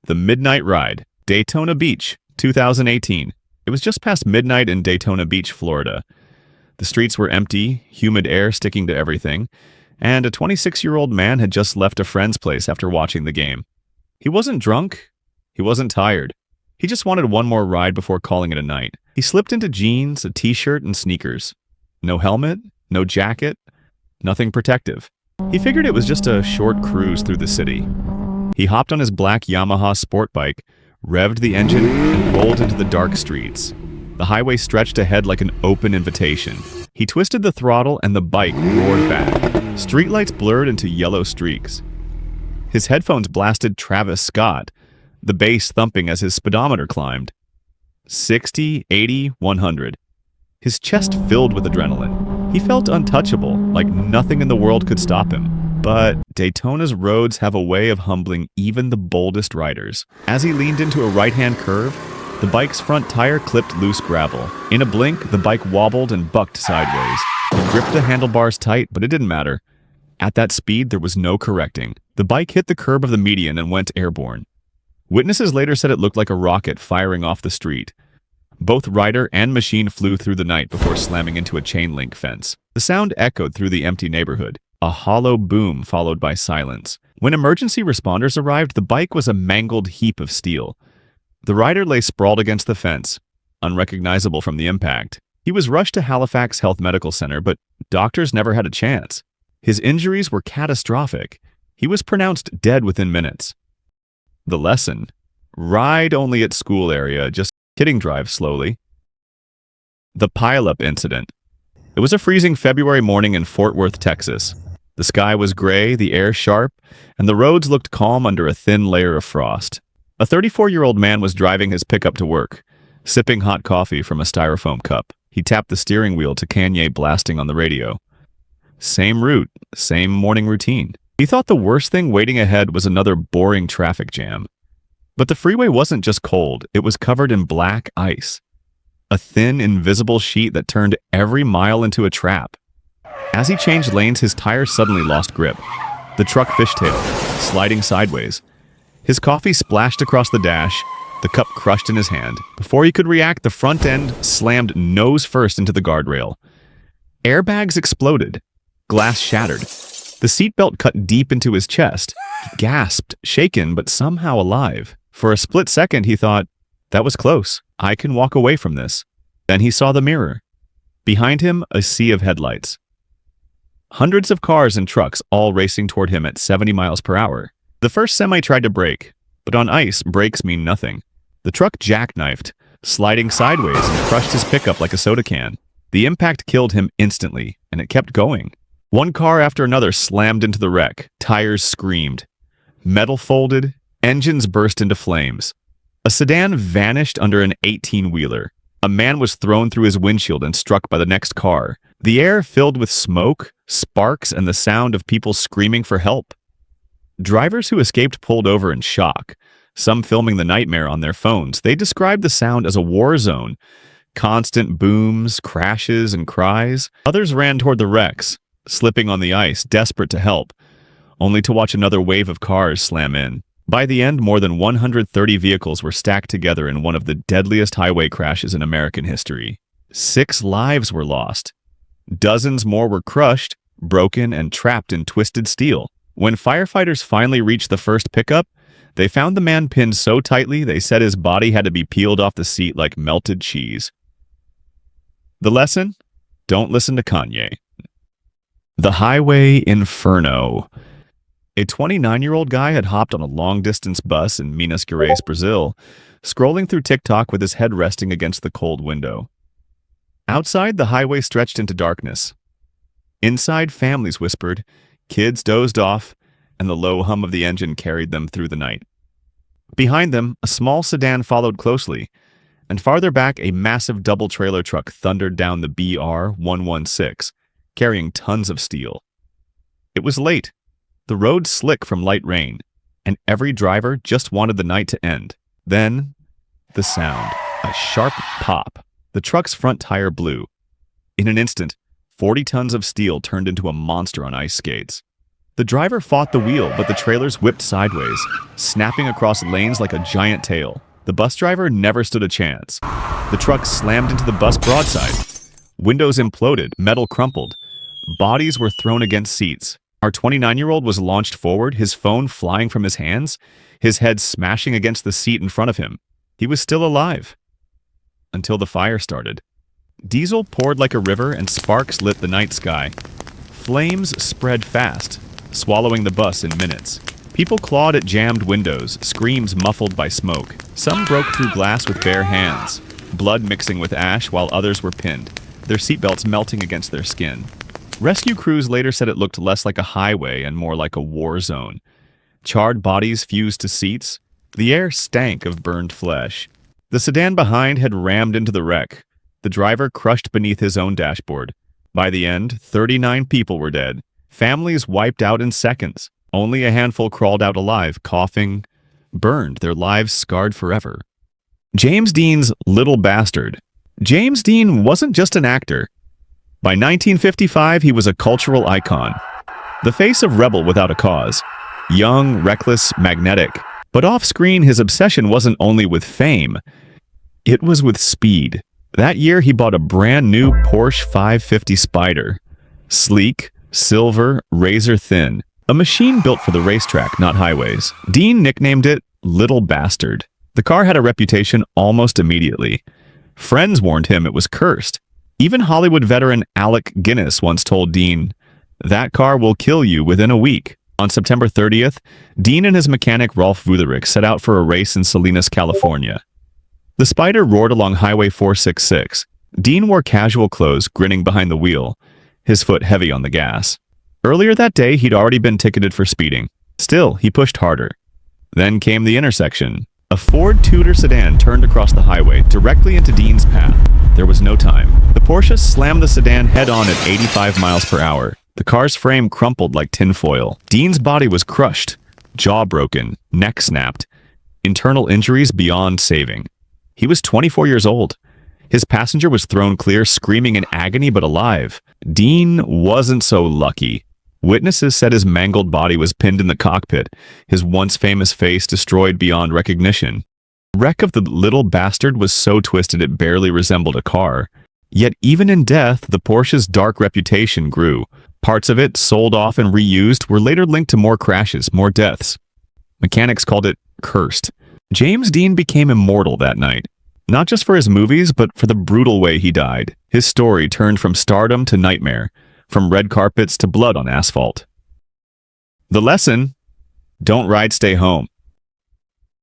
The Midnight Ride, Daytona Beach, 2018. It was just past midnight in Daytona Beach, Florida. The streets were empty, humid air sticking to everything, and a 26-year-old man had just left a friend's place after watching the game. He wasn't drunk. He wasn't tired. He just wanted one more ride before calling it a night. He slipped into jeans, a t-shirt, and sneakers. No helmet, no jacket, nothing protective. He figured it was just a short cruise through the city. He hopped on his black Yamaha sport bike, revved the engine, and rolled into the dark streets. The highway stretched ahead like an open invitation. He twisted the throttle and the bike roared back. Streetlights blurred into yellow streaks. His headphones blasted Travis Scott, the bass thumping as his speedometer climbed. 60, 80, 100. His chest filled with adrenaline. He felt untouchable, like nothing in the world could stop him. But Daytona's roads have a way of humbling even the boldest riders. As he leaned into a right-hand curve, the bike's front tire clipped loose gravel. In a blink, the bike wobbled and bucked sideways. He gripped the handlebars tight, but it didn't matter. At that speed, there was no correcting. The bike hit the curb of the median and went airborne. Witnesses later said it looked like a rocket firing off the street. Both rider and machine flew through the night before slamming into a chain-link fence. The sound echoed through the empty neighborhood, a hollow boom followed by silence. When emergency responders arrived, the bike was a mangled heap of steel. The rider lay sprawled against the fence, unrecognizable from the impact. He was rushed to Halifax Health Medical Center, but doctors never had a chance. His injuries were catastrophic. He was pronounced dead within minutes. The lesson: ride only at school area, just kidding, drive slowly. The pileup incident. It was a freezing February morning in Fort Worth, Texas. The sky was gray, the air sharp, and the roads looked calm under a thin layer of frost. A 34-year-old man was driving his pickup to work, sipping hot coffee from a styrofoam cup. He tapped the steering wheel to Kanye blasting on the radio. Same route, same morning routine. He thought the worst thing waiting ahead was another boring traffic jam. But the freeway wasn't just cold, it was covered in black ice. A thin, invisible sheet that turned every mile into a trap. As he changed lanes, his tires suddenly lost grip. The truck fishtailed, sliding sideways. His coffee splashed across the dash, the cup crushed in his hand. Before he could react, the front end slammed nose first into the guardrail. Airbags exploded. Glass shattered. The seatbelt cut deep into his chest. He gasped, shaken but somehow alive. For a split second, he thought, that was close. I can walk away from this. Then he saw the mirror. Behind him, a sea of headlights. Hundreds of cars and trucks all racing toward him at 70 miles per hour. The first semi tried to brake, but on ice, brakes mean nothing. The truck jackknifed, sliding sideways and crushed his pickup like a soda can. The impact killed him instantly, and it kept going. One car after another slammed into the wreck. Tires screamed. Metal folded, engines burst into flames. A sedan vanished under an 18-wheeler. A man was thrown through his windshield and struck by the next car. The air filled with smoke, sparks, and the sound of people screaming for help. Drivers who escaped pulled over in shock, some filming the nightmare on their phones. They described the sound as a war zone. Constant booms, crashes, and cries. Others ran toward the wrecks, slipping on the ice, desperate to help, only to watch another wave of cars slam in. By the end, more than 130 vehicles were stacked together in one of the deadliest highway crashes in American history. 6 lives were lost. Dozens more were crushed, broken, and trapped in twisted steel. When firefighters finally reached the first pickup, they found the man pinned so tightly they said his body had to be peeled off the seat like melted cheese. The lesson? Don't listen to Kanye. The highway inferno. A 29-year-old guy had hopped on a long-distance bus in Minas Gerais, Brazil, scrolling through TikTok with his head resting against the cold window. Outside, the highway stretched into darkness. Inside, families whispered, kids dozed off, and the low hum of the engine carried them through the night. Behind them, a small sedan followed closely, and farther back, a massive double-trailer truck thundered down the BR-116, carrying tons of steel. It was late. The road slick from light rain, and every driver just wanted the night to end. Then, the sound. A sharp pop. The truck's front tire blew. In an instant, 40 tons of steel turned into a monster on ice skates. The driver fought the wheel, but the trailers whipped sideways, snapping across lanes like a giant tail. The bus driver never stood a chance. The truck slammed into the bus broadside. Windows imploded, metal crumpled. Bodies were thrown against seats. Our 29-year-old was launched forward, his phone flying from his hands, his head smashing against the seat in front of him. He was still alive. Until the fire started. Diesel poured like a river and sparks lit the night sky. Flames spread fast, swallowing the bus in minutes. People clawed at jammed windows, screams muffled by smoke. Some broke through glass with bare hands, blood mixing with ash while others were pinned, their seatbelts melting against their skin. Rescue crews later said it looked less like a highway and more like a war zone. Charred bodies fused to seats. The air stank of burned flesh. The sedan behind had rammed into the wreck. The driver crushed beneath his own dashboard. By the end, 39 people were dead. Families wiped out in seconds. Only a handful crawled out alive, coughing, burned, their lives scarred forever. James Dean's Little Bastard. James Dean wasn't just an actor. By 1955, he was a cultural icon. The face of rebel without a cause. Young, reckless, magnetic. But off-screen, his obsession wasn't only with fame. It was with speed. That year, he bought a brand new Porsche 550 Spyder. Sleek, silver, razor-thin. A machine built for the racetrack, not highways. Dean nicknamed it Little Bastard. The car had a reputation almost immediately. Friends warned him it was cursed. Even Hollywood veteran Alec Guinness once told Dean, "That car will kill you within a week." On September 30th, Dean and his mechanic Rolf Wutherich set out for a race in Salinas, California. The Spyder roared along Highway 466. Dean wore casual clothes, grinning behind the wheel, his foot heavy on the gas. Earlier that day, he'd already been ticketed for speeding. Still, he pushed harder. Then came the intersection. A Ford Tudor sedan turned across the highway, directly into Dean's path. There was no time. The Porsche slammed the sedan head-on at 85 miles per hour. The car's frame crumpled like tinfoil. Dean's body was crushed, jaw broken, neck snapped, internal injuries beyond saving. He was 24 years old. His passenger was thrown clear, screaming in agony but alive. Dean wasn't so lucky. Witnesses said his mangled body was pinned in the cockpit, his once famous face destroyed beyond recognition. The wreck of the Little Bastard was so twisted it barely resembled a car. Yet even in death, the Porsche's dark reputation grew. Parts of it, sold off and reused, were later linked to more crashes, more deaths. Mechanics called it cursed. James Dean became immortal that night. Not just for his movies, but for the brutal way he died. His story turned from stardom to nightmare, from red carpets to blood on asphalt. The lesson: don't ride, stay home.